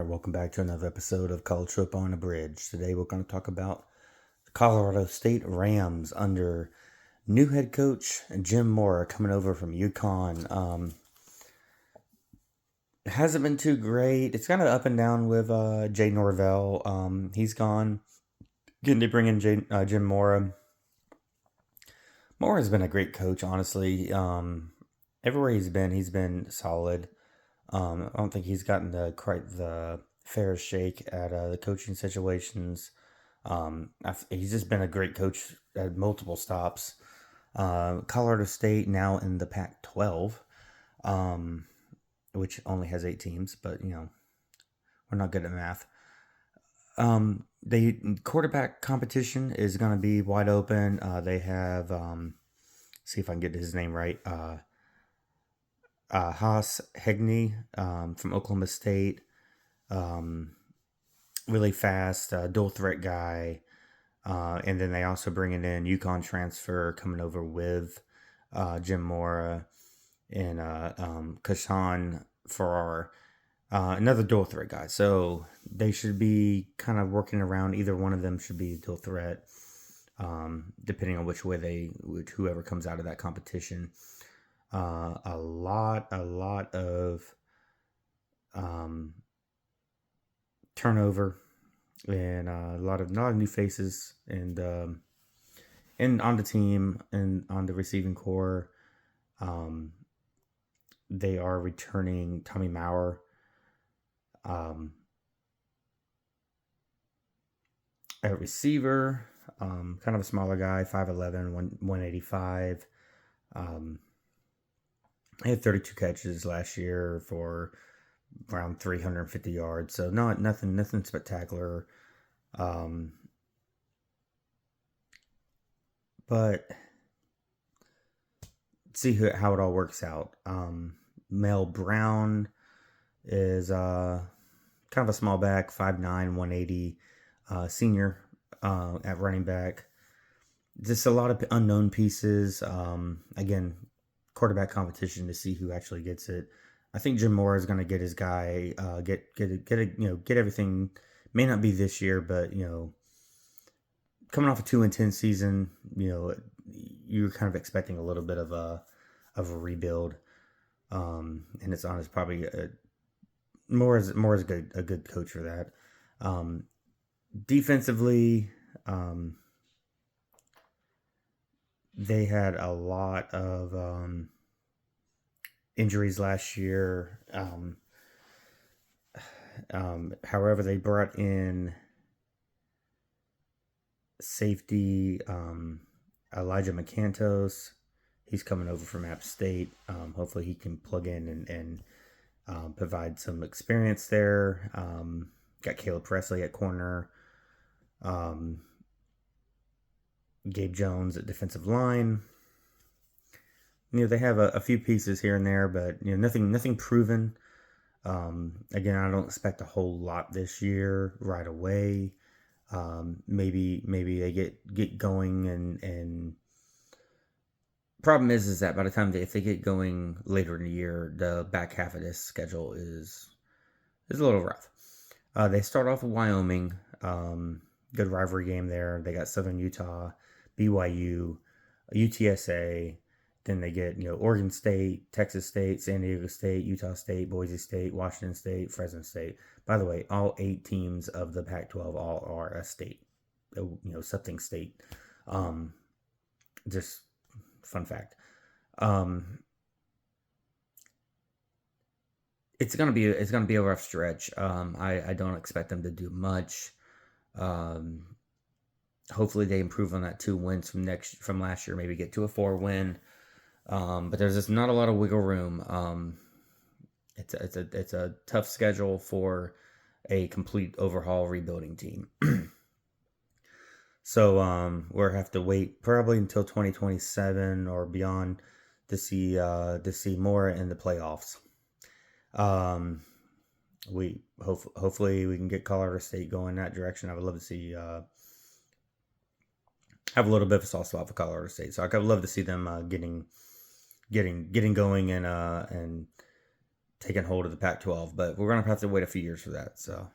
welcome back to another episode of College Football on a Bridge. Today we're going to talk about the Colorado State Rams under new head coach Jim Mora coming over from UConn. It hasn't been too great. It's kind of up and down with Jay Norvell. He's gone. Getting to bring in Jim Mora. Mora's been a great coach, honestly. Everywhere he's been solid. I don't think he's gotten quite the fair shake at the coaching situations. He's just been a great coach at multiple stops. Colorado State now in the Pac-12, which only has 8 teams, but we're not good at math. The quarterback competition is going to be wide open. They have, see if I can get his name right. Haas Hegney from Oklahoma State, really fast, dual threat guy, and then they also bringing in UConn transfer coming over with Jim Mora and Kashan Farrar, another dual threat guy. So they should be kind of working around. Either one of them should be dual threat, depending on whoever comes out of that competition. A lot of turnover and a lot of new faces and on the team and on the receiving core. They are returning Tommy Maurer, at receiver, kind of a smaller guy, 5'11", 185. He had 32 catches last year for around 350 yards, so nothing spectacular. But see how it all works out. Mel Brown is kind of a small back, 5'9", 180, senior at running back. Just a lot of unknown pieces. Again, quarterback competition to see who actually gets it. I think Jim Mora is going to get his guy, get everything. May not be this year, but coming off a 2-10 season, you're kind of expecting a little bit of a rebuild, and it's honest probably Mora is a good coach for that. Defensively, they had a lot of injuries last year. However, they brought in safety Elijah McCantos. He's coming over from App State. Hopefully he can plug in and provide some experience there. Got Caleb Presley at corner. Gabe Jones at defensive line. They have a few pieces here and there, but nothing proven. Again, I don't expect a whole lot this year right away. Maybe they get going and problem is that by the time if they get going later in the year, the back half of this schedule is a little rough. They start off with Wyoming. Good rivalry game there. They got Southern Utah, BYU, UTSA. Then they get Oregon State, Texas State, San Diego State, Utah State, Boise State, Washington State, Fresno State. By the way, all 8 teams of the Pac-12 all are a state, something state. Just fun fact. It's gonna be a rough stretch. I don't expect them to do much. Hopefully they improve on that 2 wins from last year. Maybe get to a 4 win. But there's just not a lot of wiggle room. It's a tough schedule for a complete overhaul rebuilding team. So we'll have to wait probably until 2027 or beyond to see more in the playoffs. Hopefully we can get Colorado State going that direction. I would love to see have a little bit of a soft spot for Colorado State, so I would love to see them getting going and taken hold of the Pac-12, but we're going to have to wait a few years for that. So